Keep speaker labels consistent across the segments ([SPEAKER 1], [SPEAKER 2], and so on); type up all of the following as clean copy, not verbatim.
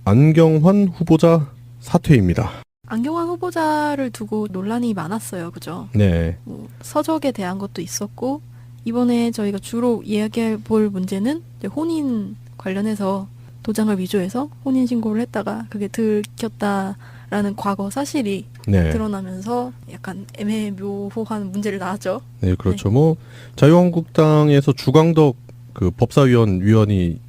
[SPEAKER 1] 안경환 후보자 사퇴입니다.
[SPEAKER 2] 안경환 후보자를 두고 논란이 많았어요. 그죠?
[SPEAKER 1] 네.
[SPEAKER 2] 뭐 서적에 대한 것도 있었고 이번에 저희가 주로 이야기해 볼 문제는 이제 혼인 관련해서 도장을 위조해서 혼인 신고를 했다가 그게 들켰다라는 과거 사실이
[SPEAKER 1] 네.
[SPEAKER 2] 드러나면서 약간 애매모호한 문제를 낳았죠.
[SPEAKER 1] 네, 그렇죠. 뭐 자유한국당에서 주광덕 그 법사위원이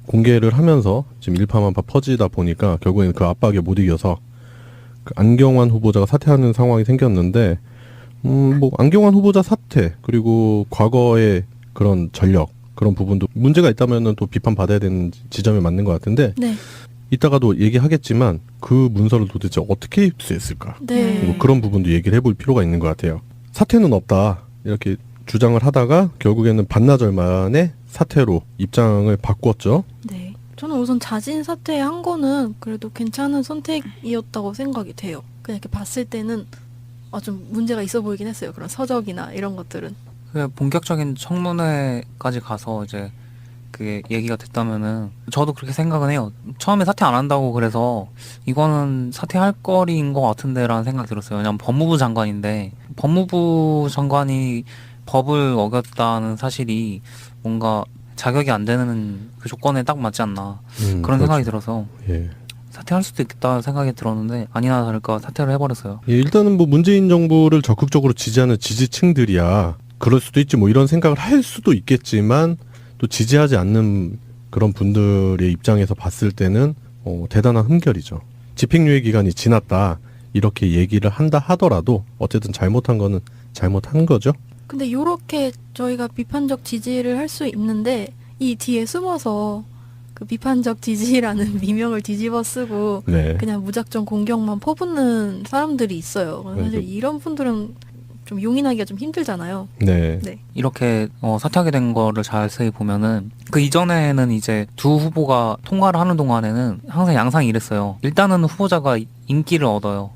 [SPEAKER 1] 공개를 하면서 지금 일파만파 퍼지다 보니까 결국에는 그 압박에 못 이겨서 그 안경환 후보자가 사퇴하는 상황이 생겼는데 뭐 안경환 후보자 사퇴 그리고 과거의 그런 전력 그런 부분도 문제가 있다면은 또 비판받아야 되는 지점이 맞는 것 같은데
[SPEAKER 2] 네.
[SPEAKER 1] 이따가도 얘기하겠지만 그 문서를 도대체 어떻게 입수했을까?
[SPEAKER 2] 네.
[SPEAKER 1] 뭐 그런 부분도 얘기를 해볼 필요가 있는 것 같아요. 사퇴는 없다 이렇게 주장을 하다가 결국에는 반나절 만에 사퇴로 입장을 바꿨죠.
[SPEAKER 2] 네. 저는 우선 자진 사퇴한 거는 그래도 괜찮은 선택이었다고 생각이 돼요. 그냥 이렇게 봤을 때는 좀 문제가 있어 보이긴 했어요. 그런 서적이나 이런 것들은.
[SPEAKER 3] 본격적인 청문회까지 가서 이제 그게 얘기가 됐다면은 저도 그렇게 생각은 해요. 처음에 사퇴 안 한다고 그래서 이거는 사퇴할 거리인 것 같은데라는 생각이 들었어요. 왜냐면 법무부 장관인데 법무부 장관이 법을 어겼다는 사실이 뭔가 자격이 안 되는 그 조건에 딱 맞지 않나 그런
[SPEAKER 1] 그렇죠.
[SPEAKER 3] 생각이 들어서
[SPEAKER 1] 예.
[SPEAKER 3] 사퇴할 수도 있겠다 생각이 들었는데 아니나 다를까 사퇴를 해버렸어요.
[SPEAKER 1] 예, 일단은 뭐 문재인 정부를 적극적으로 지지하는 지지층들이야 그럴 수도 있지 뭐 이런 생각을 할 수도 있겠지만 또 지지하지 않는 그런 분들의 입장에서 봤을 때는 대단한 흠결이죠. 집행유예 기간이 지났다 이렇게 얘기를 한다 하더라도 어쨌든 잘못한 거는 잘못한 거죠.
[SPEAKER 2] 근데 요렇게 저희가 비판적 지지를 할 수 있는데 이 뒤에 숨어서 그 비판적 지지라는 미명을 뒤집어 쓰고
[SPEAKER 1] 네.
[SPEAKER 2] 그냥 무작정 공격만 퍼붓는 사람들이 있어요. 사실 이런 분들은 좀 용인하기가 좀 힘들잖아요.
[SPEAKER 1] 네.
[SPEAKER 2] 네.
[SPEAKER 3] 이렇게 사퇴하게 된 거를 자세히 보면은 그 이전에는 이제 두 후보가 통과를 하는 동안에는 항상 양상이 이랬어요. 일단은 후보자가 인기를 얻어요.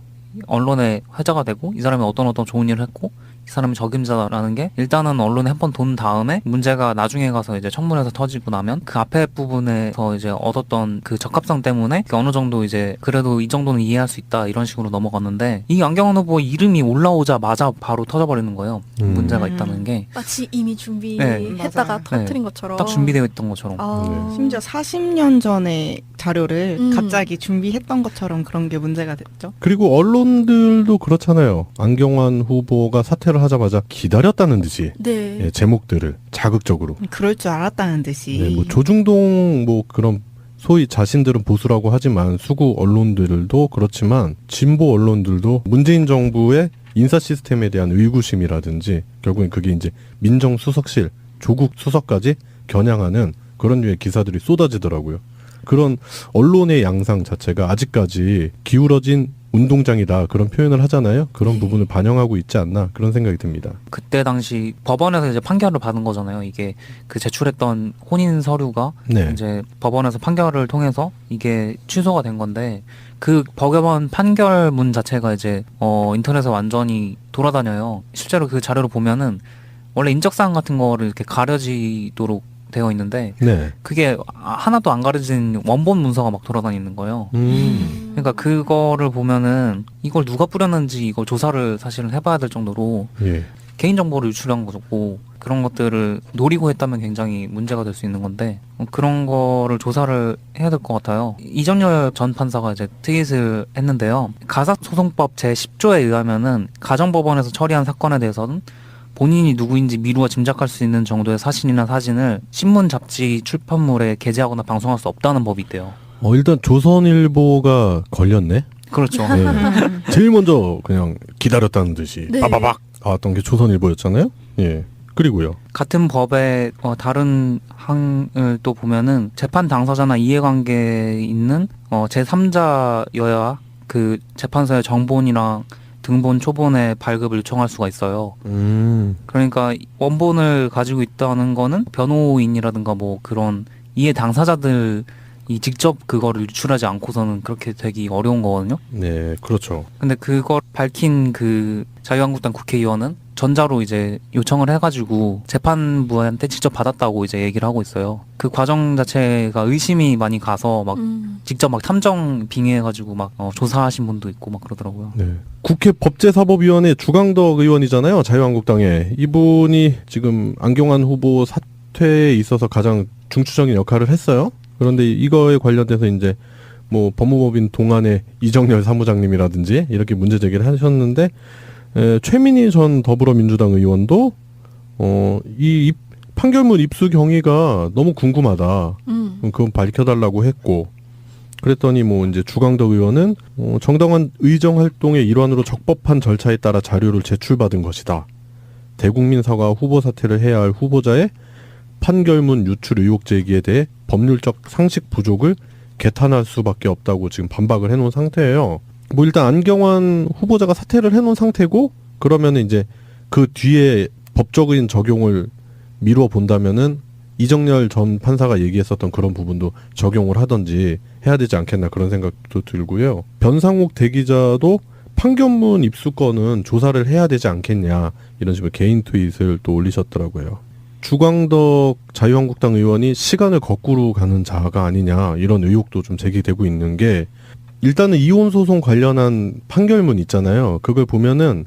[SPEAKER 3] 언론에 회자가 되고 이 사람이 어떤 좋은 일을 했고 이 사람이 적임자라는 게 일단은 언론에 한 번 돈 다음에 문제가 나중에 가서 이제 청문회에서 터지고 나면 그 앞에 부분에서 이제 얻었던 그 적합성 때문에 어느 정도 이제 그래도 이 정도는 이해할 수 있다 이런 식으로 넘어갔는데 이 안경환 후보 이름이 올라오자마자 바로 터져버리는 거예요. 문제가 있다는 게.
[SPEAKER 2] 마치 이미 준비했다가
[SPEAKER 4] 네,
[SPEAKER 2] 터뜨린 것처럼.
[SPEAKER 3] 딱 준비되어 있던 것처럼.
[SPEAKER 1] 네.
[SPEAKER 4] 심지어 40년 전에 자료를 갑자기 준비했던 것처럼 그런 게 문제가 됐죠.
[SPEAKER 1] 그리고 언론들도 그렇잖아요. 안경환 후보가 사퇴를 하자마자 기다렸다는 듯이
[SPEAKER 2] 네.
[SPEAKER 1] 예, 제목들을 자극적으로
[SPEAKER 4] 그럴 줄 알았다는 듯이.
[SPEAKER 1] 네, 뭐 조중동 뭐 그런 소위 자신들은 보수라고 하지만 수구 언론들도 그렇지만 진보 언론들도 문재인 정부의 인사 시스템에 대한 의구심이라든지 결국엔 그게 이제 민정수석실, 조국 수석까지 겨냥하는 그런 류의 기사들이 쏟아지더라고요. 그런 언론의 양상 자체가 아직까지 기울어진 운동장이다 그런 표현을 하잖아요. 그런 부분을 반영하고 있지 않나 그런 생각이 듭니다.
[SPEAKER 3] 그때 당시 법원에서 이제 판결을 받은 거잖아요. 이게 그 제출했던 혼인 서류가
[SPEAKER 1] 네.
[SPEAKER 3] 이제 법원에서 판결을 통해서 이게 취소가 된 건데 그 법원 판결문 자체가 이제 인터넷에 완전히 돌아다녀요. 실제로 그 자료를 보면은 원래 인적사항 같은 거를 이렇게 가려지도록 되어 있는데
[SPEAKER 1] 네.
[SPEAKER 3] 그게 하나도 안 가려진 원본 문서가 막 돌아다니는 거예요. 그러니까 그거를 보면은 이걸 누가 뿌렸는지 이걸 조사를 사실은 해봐야 될 정도로
[SPEAKER 1] 예.
[SPEAKER 3] 개인정보를 유출한 거고 그런 것들을 노리고 했다면 굉장히 문제가 될 수 있는 건데 그런 거를 조사를 해야 될 것 같아요. 이정열 전 판사가 이제 트윗을 했는데요. 가사소송법 제10조에 의하면은 가정법원에서 처리한 사건에 대해서는 본인이 누구인지 미루어 짐작할 수 있는 정도의 사진이나 사진을 신문, 잡지, 출판물에 게재하거나 방송할 수 없다는 법이 있대요.
[SPEAKER 1] 일단 조선일보가 걸렸네.
[SPEAKER 3] 그렇죠.
[SPEAKER 1] 네. 제일 먼저 그냥 기다렸다는 듯이
[SPEAKER 2] 네.
[SPEAKER 1] 빠바박 나왔던 게 조선일보였잖아요. 예. 그리고요.
[SPEAKER 3] 같은 법의 다른 항을 또 보면은 재판 당사자나 이해관계에 있는 제3자여야 그 재판서의 정본이랑 등본, 초본의 발급을 요청할 수가 있어요. 그러니까 원본을 가지고 있다는 거는 변호인이라든가 뭐 그런 이해 당사자들이 직접 그거를 유출하지 않고서는 그렇게 되기 어려운 거거든요.
[SPEAKER 1] 네, 그렇죠.
[SPEAKER 3] 근데 그걸 밝힌 그 자유한국당 국회의원은 전자로 이제 요청을 해가지고 재판부한테 직접 받았다고 이제 얘기를 하고 있어요. 그 과정 자체가 의심이 많이 가서 막 직접 막 탐정 빙의해가지고 막 조사하신 분도 있고 막 그러더라고요.
[SPEAKER 1] 네. 국회 법제사법위원회 주광덕 의원이잖아요. 자유한국당에. 이분이 지금 안경환 후보 사퇴에 있어서 가장 중추적인 역할을 했어요. 그런데 이거에 관련돼서 이제 뭐 법무법인 동안의 이정열 사무장님이라든지 이렇게 문제 제기를 하셨는데 최민희 전 더불어민주당 의원도 이 판결문 입수 경위가 너무 궁금하다. 그건 밝혀달라고 했고, 그랬더니 뭐 이제 주광덕 의원은 정당한 의정 활동의 일환으로 적법한 절차에 따라 자료를 제출받은 것이다. 대국민 사과 후보 사퇴를 해야 할 후보자의 판결문 유출 의혹 제기에 대해 법률적 상식 부족을 개탄할 수밖에 없다고 지금 반박을 해놓은 상태예요. 뭐 일단 안경환 후보자가 사퇴를 해놓은 상태고, 그러면 이제 그 뒤에 법적인 적용을 미루어 본다면은 이정열 전 판사가 얘기했었던 그런 부분도 적용을 하든지 해야 되지 않겠나 그런 생각도 들고요. 변상욱 대기자도 판결문 입수건은 조사를 해야 되지 않겠냐 이런 식으로 개인 트윗을 또 올리셨더라고요. 주광덕 자유한국당 의원이 시간을 거꾸로 가는 자가 아니냐 이런 의혹도 좀 제기되고 있는 게, 일단은 이혼소송 관련한 판결문 있잖아요. 그걸 보면은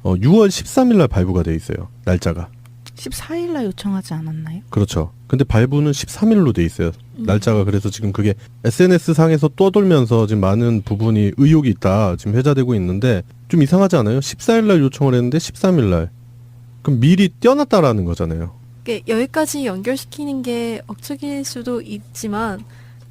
[SPEAKER 1] 6월 13일 날 발부가 돼 있어요. 날짜가.
[SPEAKER 4] 14일 날 요청하지 않았나요?
[SPEAKER 1] 그렇죠. 근데 발부는 13일로 돼 있어요. 날짜가. 그래서 지금 그게 SNS 상에서 떠돌면서 지금 많은 부분이 의혹이 있다. 지금 회자되고 있는데 좀 이상하지 않아요? 14일 날 요청을 했는데 13일 날. 그럼 미리 떼어놨다라는 거잖아요.
[SPEAKER 2] 여기까지 연결시키는 게 억측일 수도 있지만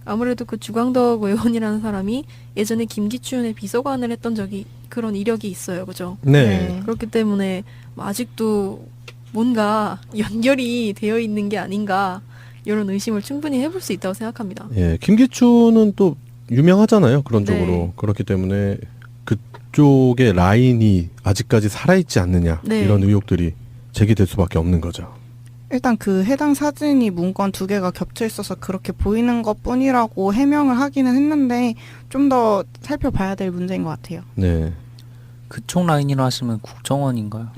[SPEAKER 2] 아무래도 그 주광덕 의원이라는 사람이 예전에 김기춘의 비서관을 했던 적이 그런 이력이 있어요. 그죠?
[SPEAKER 1] 네.
[SPEAKER 2] 그렇기 때문에 아직도 뭔가 연결이 되어 있는 게 아닌가 이런 의심을 충분히 해볼 수 있다고 생각합니다.
[SPEAKER 1] 예, 김기춘은 또 유명하잖아요. 그런
[SPEAKER 2] 네.
[SPEAKER 1] 쪽으로. 그렇기 때문에 그쪽의 라인이 아직까지 살아있지 않느냐.
[SPEAKER 2] 네.
[SPEAKER 1] 이런 의혹들이 제기될 수밖에 없는 거죠.
[SPEAKER 4] 일단 그 해당 사진이 문건 2개가 겹쳐 있어서 그렇게 보이는 것 뿐이라고 해명을 하기는 했는데 좀 더 살펴봐야 될 문제인 것 같아요.
[SPEAKER 1] 네.
[SPEAKER 3] 그쪽 라인이라 하시면 국정원인가요?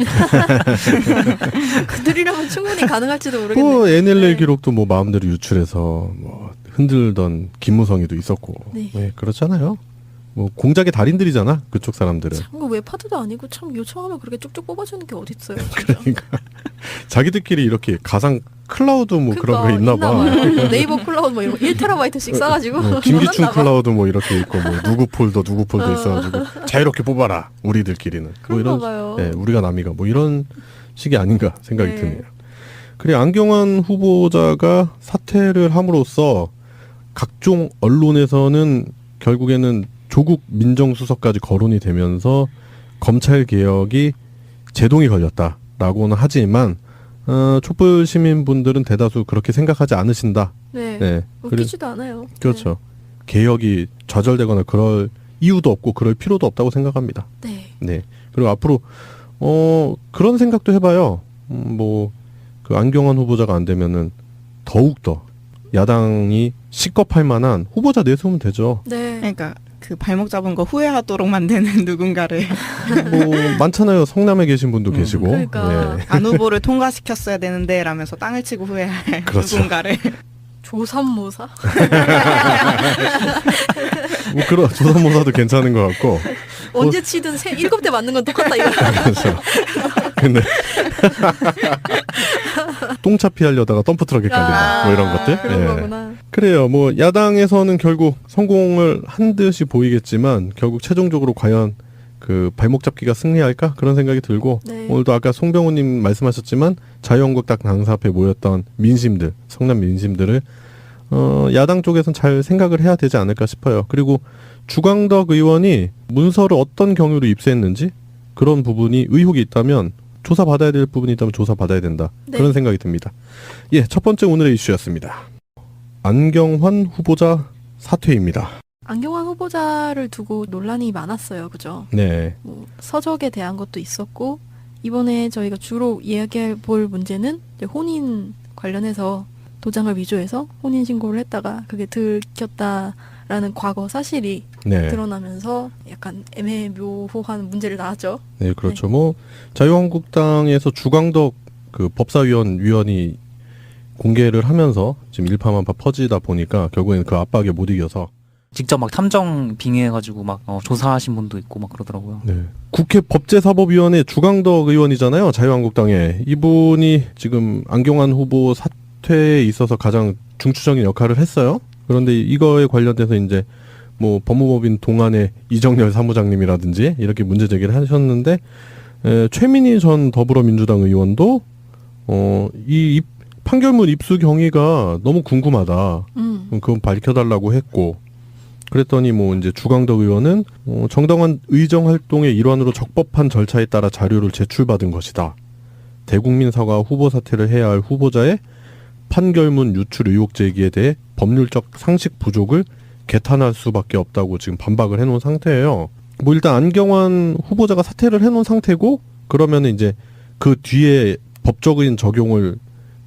[SPEAKER 2] 그들이라면 충분히 가능할지도 모르겠네요.
[SPEAKER 1] 뭐 NLL
[SPEAKER 2] 네.
[SPEAKER 1] 기록도 뭐 마음대로 유출해서 뭐 흔들던 김무성이도 있었고.
[SPEAKER 2] 네.
[SPEAKER 1] 네, 그렇잖아요. 뭐 공작의 달인들이잖아. 그쪽 사람들은.
[SPEAKER 2] 참, 그 웹하드도 아니고 참 요청하면 그렇게 쭉쭉 뽑아주는 게 어딨어요. 진짜.
[SPEAKER 1] 그러니까 자기들끼리 이렇게 가상 클라우드 뭐 그런 거 있나 봐.
[SPEAKER 2] 봐요. 네이버 클라우드 뭐 이런 거 1TB씩 싸가지고
[SPEAKER 1] 김기춘
[SPEAKER 2] 넣어놨나 봐.
[SPEAKER 1] 클라우드 뭐 이렇게 있고 뭐 누구 폴더 있어가지고 자유롭게 뽑아라 우리들끼리는. 뭐
[SPEAKER 2] 그런가
[SPEAKER 1] 이런.
[SPEAKER 2] 봐요.
[SPEAKER 1] 네, 우리가 남이가 뭐 이런 식이 아닌가 생각이
[SPEAKER 2] 네.
[SPEAKER 1] 드네요. 그래 안경환 후보자가 사퇴를 함으로써 각종 언론에서는 결국에는 조국 민정수석까지 거론이 되면서 검찰 개혁이 제동이 걸렸다라고는 하지만 촛불 시민분들은 대다수 그렇게 생각하지 않으신다.
[SPEAKER 2] 네.
[SPEAKER 1] 네.
[SPEAKER 2] 웃기지도 않아요.
[SPEAKER 1] 그렇죠. 개혁이 좌절되거나 그럴 이유도 없고 그럴 필요도 없다고 생각합니다.
[SPEAKER 2] 네.
[SPEAKER 1] 네. 그리고 앞으로 그런 생각도 해봐요. 뭐 그 안경환 후보자가 안 되면은 더욱 더 야당이 식겁할 만한 후보자 내세우면 되죠.
[SPEAKER 2] 네.
[SPEAKER 4] 그러니까 그 발목 잡은 거 후회하도록 만드는 누군가를
[SPEAKER 1] 뭐 많잖아요. 성남에 계신 분도 계시고.
[SPEAKER 2] 그러니까.
[SPEAKER 1] 예.
[SPEAKER 4] 안 후보를 통과시켰어야 되는데 라면서 땅을 치고 후회할
[SPEAKER 1] 그렇죠.
[SPEAKER 4] 누군가를
[SPEAKER 2] 조삼모사?
[SPEAKER 1] 뭐 그런 조선모사도 괜찮은 것 같고.
[SPEAKER 2] 언제 치든 7대 맞는 건 똑같다 이거.
[SPEAKER 1] 그렇죠. 근데 똥차 피하려다가 덤프트럭에 깔리는 뭐 이런 것들.
[SPEAKER 2] 그런
[SPEAKER 1] 예.
[SPEAKER 2] 거구나.
[SPEAKER 1] 그래요. 뭐 야당에서는 결국 성공을 한 듯이 보이겠지만 결국 최종적으로 과연 그 발목 잡기가 승리할까 그런 생각이 들고
[SPEAKER 2] 네.
[SPEAKER 1] 오늘도 아까 송병호님 말씀하셨지만 자유한국당 당사 앞에 모였던 민심들, 성남 민심들을 야당 쪽에선 잘 생각을 해야 되지 않을까 싶어요. 그리고 주광덕 의원이 문서를 어떤 경위로 입수했는지 그런 부분이 의혹이 있다면 조사받아야 될 부분이 있다면 조사받아야 된다.
[SPEAKER 2] 네.
[SPEAKER 1] 그런 생각이 듭니다. 예, 첫 번째 오늘의 이슈였습니다. 안경환 후보자 사퇴입니다.
[SPEAKER 2] 안경환 후보자를 두고 논란이 많았어요. 그죠?
[SPEAKER 1] 네.
[SPEAKER 2] 뭐 서적에 대한 것도 있었고 이번에 저희가 주로 이야기해 볼 문제는 이제 혼인 관련해서 도장을 위조해서 혼인 신고를 했다가 그게 들켰다라는 라는 과거 사실이
[SPEAKER 1] 네.
[SPEAKER 2] 드러나면서 약간 애매모호한 문제를 낳았죠.
[SPEAKER 1] 네, 그렇죠. 뭐 자유한국당에서 주광덕 그 법사위원이 공개를 하면서 지금 일파만파 퍼지다 보니까 결국에는 그 압박에 못 이겨서
[SPEAKER 3] 직접 막 탐정 빙의해가지고 막 조사하신 분도 있고 막 그러더라고요.
[SPEAKER 1] 네. 국회 법제사법위원회 주광덕 의원이잖아요. 자유한국당에. 이분이 지금 안경환 후보 사퇴에 있어서 가장 중추적인 역할을 했어요. 그런데 이거에 관련돼서 이제 뭐 법무법인 동안의 이정열 사무장님이라든지 이렇게 문제 제기를 하셨는데 최민희 전 더불어민주당 의원도 이 판결문 입수 경위가 너무 궁금하다. 그건 밝혀달라고 했고 그랬더니 뭐 이제 주광덕 의원은 정당한 의정 활동의 일환으로 적법한 절차에 따라 자료를 제출받은 것이다. 대국민 사과 후보 사퇴를 해야 할 후보자의 판결문 유출 의혹 제기에 대해 법률적 상식 부족을 개탄할 수밖에 없다고 지금 반박을 해놓은 상태예요. 뭐 일단 안경환 후보자가 사퇴를 해놓은 상태고 그러면 이제 그 뒤에 법적인 적용을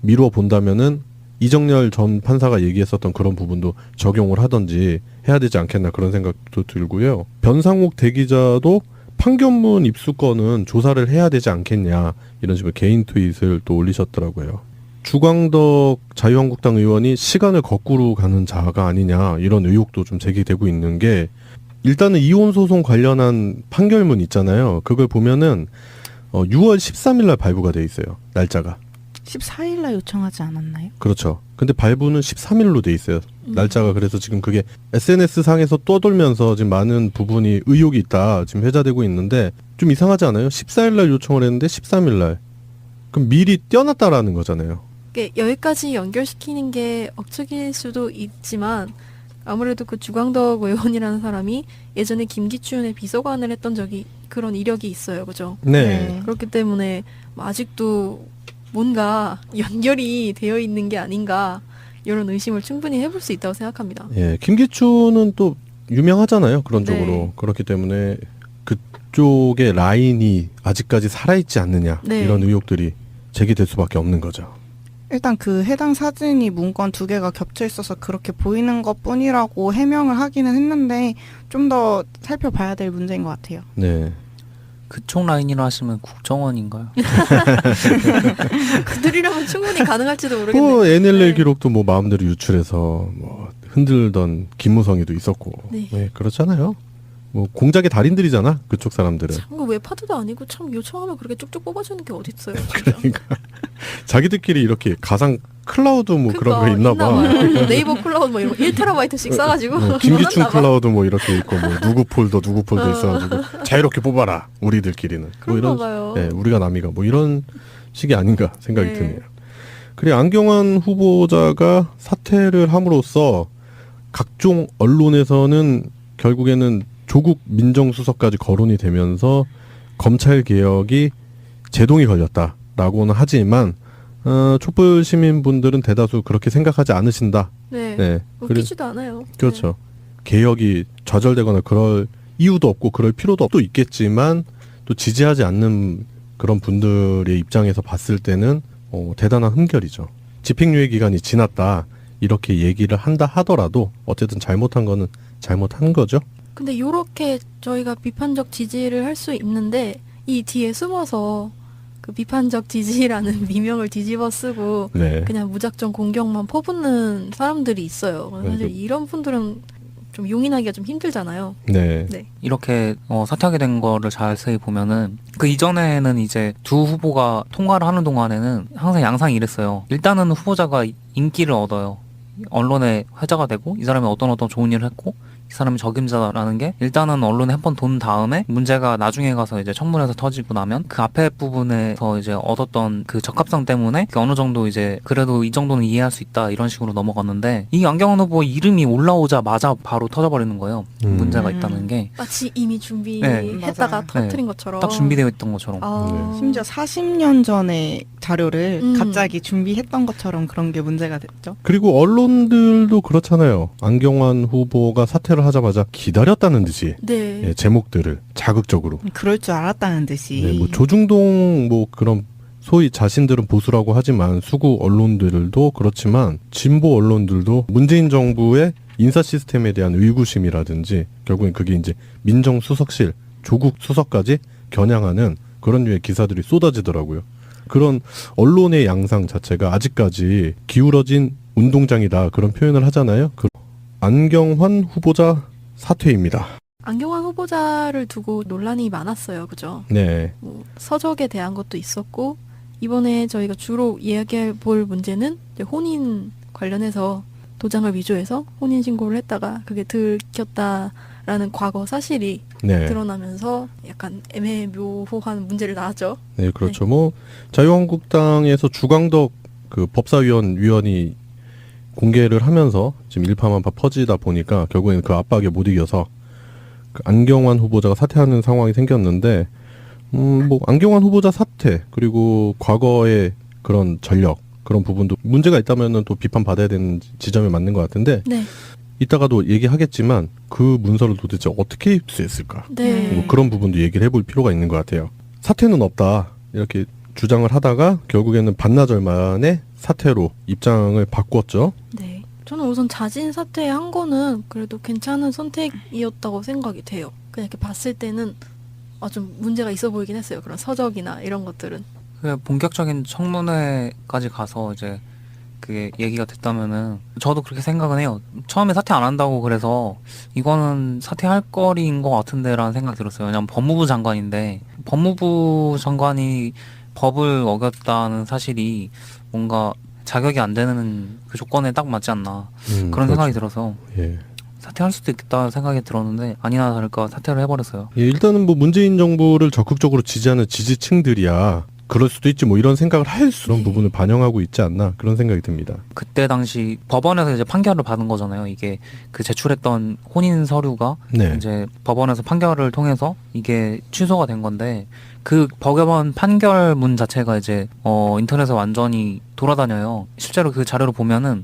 [SPEAKER 1] 미루어 본다면은 이정열 전 판사가 얘기했었던 그런 부분도 적용을 하든지 해야 되지 않겠나 그런 생각도 들고요. 변상욱 대기자도 판결문 입수건은 조사를 해야 되지 않겠냐 이런 식으로 개인 트윗을 또 올리셨더라고요. 주광덕 자유한국당 의원이 시간을 거꾸로 가는 자가 아니냐 이런 의혹도 좀 제기되고 있는 게 일단은 이혼 소송 관련한 판결문 있잖아요. 그걸 보면은 6월 13일 날 발부가 돼 있어요. 날짜가.
[SPEAKER 4] 14일날 요청하지 않았나요?
[SPEAKER 1] 그렇죠. 근데 발부는 13일로 돼 있어요. 날짜가. 그래서 지금 그게 SNS 상에서 떠돌면서 지금 많은 부분이 의혹이 있다. 지금 회자되고 있는데 좀 이상하지 않아요? 14일 날 요청을 했는데 13일 날. 그럼 미리 떼어놨다라는 거잖아요.
[SPEAKER 2] 여기까지 연결시키는 게 억측일 수도 있지만 아무래도 그 주광덕 의원이라는 사람이 예전에 김기춘의 비서관을 했던 적이 그런 이력이 있어요. 그죠?
[SPEAKER 1] 네.
[SPEAKER 2] 그렇기 때문에 아직도 뭔가 연결이 되어 있는 게 아닌가 이런 의심을 충분히 해볼 수 있다고 생각합니다.
[SPEAKER 1] 예, 김기춘은 또 유명하잖아요. 그런
[SPEAKER 2] 네.
[SPEAKER 1] 쪽으로. 그렇기 때문에 그쪽의 라인이 아직까지 살아있지 않느냐.
[SPEAKER 2] 네.
[SPEAKER 1] 이런 의혹들이 제기될 수밖에 없는 거죠.
[SPEAKER 4] 일단 그 해당 사진이 문건 2개가 겹쳐 있어서 그렇게 보이는 것 뿐이라고 해명을 하기는 했는데 좀 더 살펴봐야 될 문제인 것 같아요.
[SPEAKER 1] 네.
[SPEAKER 3] 그쪽 라인이라 하시면 국정원인가요?
[SPEAKER 2] 그들이라면 충분히 가능할지도 모르겠네요.
[SPEAKER 1] 뭐 NLL
[SPEAKER 2] 네.
[SPEAKER 1] 기록도 뭐 마음대로 유출해서 뭐 흔들던 김무성이도 있었고.
[SPEAKER 2] 네.
[SPEAKER 1] 네, 그렇잖아요. 뭐 공작의 달인들이잖아. 그쪽 사람들은.
[SPEAKER 2] 참 웹하드도 아니고 참 요청하면 그렇게 쭉쭉 뽑아주는 게 어딨어요. 진짜.
[SPEAKER 1] 그러니까 자기들끼리 이렇게 가상 클라우드 뭐 그런 거 있나 봐.
[SPEAKER 2] 봐요. 네이버 클라우드 뭐 이런 거 1TB씩 싸가지고
[SPEAKER 1] 뭐 김기춘
[SPEAKER 2] 넣어놨나 봐.
[SPEAKER 1] 클라우드 뭐 이렇게 있고 뭐 누구 폴더 있어가지고 자유롭게 뽑아라 우리들끼리는 뭐
[SPEAKER 2] 그런가
[SPEAKER 1] 이런
[SPEAKER 2] 봐요.
[SPEAKER 1] 예, 우리가 남이가 뭐 이런 식이 아닌가 생각이
[SPEAKER 2] 네.
[SPEAKER 1] 드네요. 그리고 안경환 후보자가 사퇴를 함으로써 각종 언론에서는 결국에는 조국 민정수석까지 거론이 되면서 검찰 개혁이 제동이 걸렸다라고는 하지만 촛불 시민분들은 대다수 그렇게 생각하지 않으신다.
[SPEAKER 2] 네.
[SPEAKER 1] 네.
[SPEAKER 2] 웃기지도 않아요.
[SPEAKER 1] 그렇죠. 개혁이 좌절되거나 그럴 이유도 없고 그럴 필요도 또 있겠지만 또 지지하지 않는 그런 분들의 입장에서 봤을 때는 대단한 흠결이죠. 집행유예 기간이 지났다 이렇게 얘기를 한다 하더라도 어쨌든 잘못한 거는 잘못한 거죠.
[SPEAKER 2] 근데 요렇게 저희가 비판적 지지를 할 수 있는데 이 뒤에 숨어서 그 비판적 지지라는 미명을 뒤집어 쓰고
[SPEAKER 1] 네.
[SPEAKER 2] 그냥 무작정 공격만 퍼붓는 사람들이 있어요. 사실
[SPEAKER 1] 네.
[SPEAKER 2] 이런 분들은 좀 용인하기가 좀 힘들잖아요.
[SPEAKER 1] 네.
[SPEAKER 2] 네.
[SPEAKER 3] 이렇게 사퇴하게 된 거를 자세히 보면은 그 이전에는 이제 두 후보가 통과를 하는 동안에는 항상 양상이 이랬어요. 일단은 후보자가 인기를 얻어요. 언론에 회자가 되고 이 사람이 어떤 좋은 일을 했고 이 사람이 적임자라는 게 일단은 언론에 한 번 돈 다음에 문제가 나중에 가서 이제 청문회에서 터지고 나면 그 앞에 부분에서 이제 얻었던 그 적합성 때문에 어느 정도 이제 그래도 이 정도는 이해할 수 있다 이런 식으로 넘어갔는데 이 안경환 후보 이름이 올라오자마자 바로 터져버리는 거예요. 문제가 있다는 게.
[SPEAKER 2] 마치 이미 준비했다가
[SPEAKER 4] 맞아요.
[SPEAKER 2] 터뜨린 것처럼.
[SPEAKER 3] 딱 준비되어 있던 것처럼.
[SPEAKER 2] 아.
[SPEAKER 4] 심지어 40년 전에 자료를
[SPEAKER 2] 음.
[SPEAKER 4] 갑자기 준비했던 것처럼 그런 게 문제가 됐죠.
[SPEAKER 1] 그리고 언론들도 그렇잖아요. 안경환 후보가 사퇴를 하자마자 기다렸다는 듯이
[SPEAKER 2] 네.
[SPEAKER 1] 예, 제목들을 자극적으로
[SPEAKER 4] 그럴 줄 알았다는 듯이.
[SPEAKER 1] 네, 뭐 조중동 뭐 그런 소위 자신들은 보수라고 하지만 수구 언론들도 그렇지만 진보 언론들도 문재인 정부의 인사 시스템에 대한 의구심이라든지 결국엔 그게 이제 민정수석실, 조국 수석까지 겨냥하는 그런 류의 기사들이 쏟아지더라고요. 그런 언론의 양상 자체가 아직까지 기울어진 운동장이다 그런 표현을 하잖아요. 안경환 후보자 사퇴입니다.
[SPEAKER 2] 안경환 후보자를 두고 논란이 많았어요. 그죠?
[SPEAKER 1] 네.
[SPEAKER 2] 뭐 서적에 대한 것도 있었고 이번에 저희가 주로 이야기해 볼 문제는 이제 혼인 관련해서 도장을 위조해서 혼인 신고를 했다가 그게 들켰다라는 과거 사실이
[SPEAKER 1] 네.
[SPEAKER 2] 드러나면서 약간 애매모호한 문제를 낳았죠.
[SPEAKER 1] 네, 그렇죠. 뭐 자유한국당에서 주광덕 그 법사위원이 공개를 하면서 지금 일파만파 퍼지다 보니까 결국에는 그 압박에 못 이겨서 그 안경환 후보자가 사퇴하는 상황이 생겼는데 뭐 안경환 후보자 사퇴 그리고 과거의 그런 전력 그런 부분도 문제가 있다면은 또 비판받아야 되는 지점에 맞는 것 같은데
[SPEAKER 2] 네.
[SPEAKER 1] 이따가도 얘기하겠지만 그 문서를 도대체 어떻게 입수했을까?
[SPEAKER 2] 네.
[SPEAKER 1] 뭐 그런 부분도 얘기를 해볼 필요가 있는 것 같아요. 사퇴는 없다 이렇게 주장을 하다가 결국에는 반나절 만에 사퇴로 입장을 바꿨죠.
[SPEAKER 2] 네. 저는 우선 자진 사퇴한 거는 그래도 괜찮은 선택이었다고 생각이 돼요. 그냥 이렇게 봤을 때는 좀 문제가 있어 보이긴 했어요. 그런 서적이나 이런 것들은.
[SPEAKER 3] 그 본격적인 청문회까지 가서 이제 그게 얘기가 됐다면은 저도 그렇게 생각은 해요. 처음에 사퇴 안 한다고 그래서 이거는 사퇴할 거리인 것 같은데라는 생각이 들었어요. 왜냐면 법무부 장관인데 법무부 장관이 법을 어겼다는 사실이 뭔가 자격이 안 되는 그 조건에 딱 맞지 않나 그런
[SPEAKER 1] 그렇죠.
[SPEAKER 3] 생각이 들어서
[SPEAKER 1] 예.
[SPEAKER 3] 사퇴할 수도 있겠다는 생각이 들었는데 아니나 다를까 사퇴를 해버렸어요.
[SPEAKER 1] 예, 일단은 뭐 문재인 정부를 적극적으로 지지하는 지지층들이야 그럴 수도 있지 뭐 이런 생각을 할 그런 부분을 반영하고 있지 않나 그런 생각이 듭니다.
[SPEAKER 3] 그때 당시 법원에서 이제 판결을 받은 거잖아요. 이게 그 제출했던 혼인 서류가
[SPEAKER 1] 네.
[SPEAKER 3] 이제 법원에서 판결을 통해서 이게 취소가 된 건데 그 법원 판결문 자체가 이제 인터넷에 완전히 돌아다녀요. 실제로 그 자료를 보면은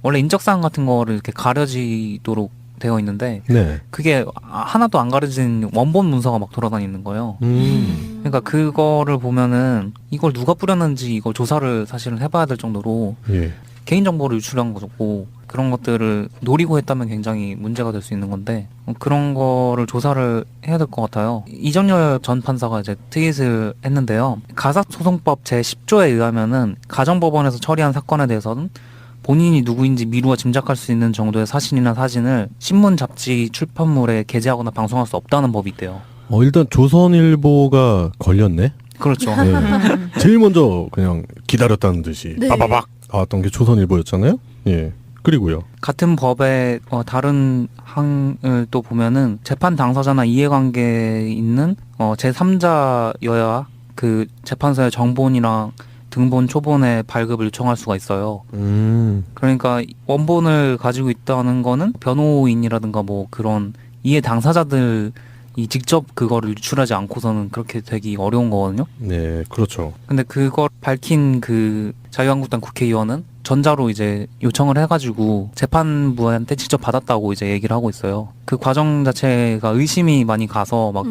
[SPEAKER 3] 원래 인적사항 같은 거를 이렇게 가려지도록 되어 있는데
[SPEAKER 1] 네.
[SPEAKER 3] 그게 하나도 안 가려진 원본 문서가 막 돌아다니는 거예요. 그러니까 그거를 보면은 이걸 누가 뿌렸는지 이걸 조사를 사실은 해봐야 될 정도로
[SPEAKER 1] 예.
[SPEAKER 3] 개인정보를 유출한 거고 그런 것들을 노리고 했다면 굉장히 문제가 될 수 있는 건데 그런 거를 조사를 해야 될 것 같아요. 이정열 전 판사가 이제 트윗을 했는데요. 가사소송법 제10조에 의하면은 가정법원에서 처리한 사건에 대해서는 본인이 누구인지 미루어 짐작할 수 있는 정도의 사실이나 사진을 신문, 잡지, 출판물에 게재하거나 방송할 수 없다는 법이 있대요.
[SPEAKER 1] 일단 조선일보가 걸렸네.
[SPEAKER 3] 그렇죠.
[SPEAKER 1] 네. 제일 먼저 그냥 기다렸다는 듯이
[SPEAKER 2] 네.
[SPEAKER 1] 빠바박 나왔던 게 조선일보였잖아요. 예. 그리고요.
[SPEAKER 3] 같은 법의 다른 항을 또 보면은 재판 당사자나 이해관계에 있는 제3자여야 그 재판서의 정본이랑 등본, 초본의 발급을 요청할 수가 있어요. 그러니까 원본을 가지고 있다는 거는 변호인이라든가 뭐 그런 이해 당사자들이 직접 그거를 유출하지 않고서는 그렇게 되기 어려운 거거든요.
[SPEAKER 1] 네, 그렇죠.
[SPEAKER 3] 근데 그걸 밝힌 그 자유한국당 국회의원은 전자로 이제 요청을 해가지고 재판부한테 직접 받았다고 이제 얘기를 하고 있어요. 그 과정 자체가 의심이 많이 가서 막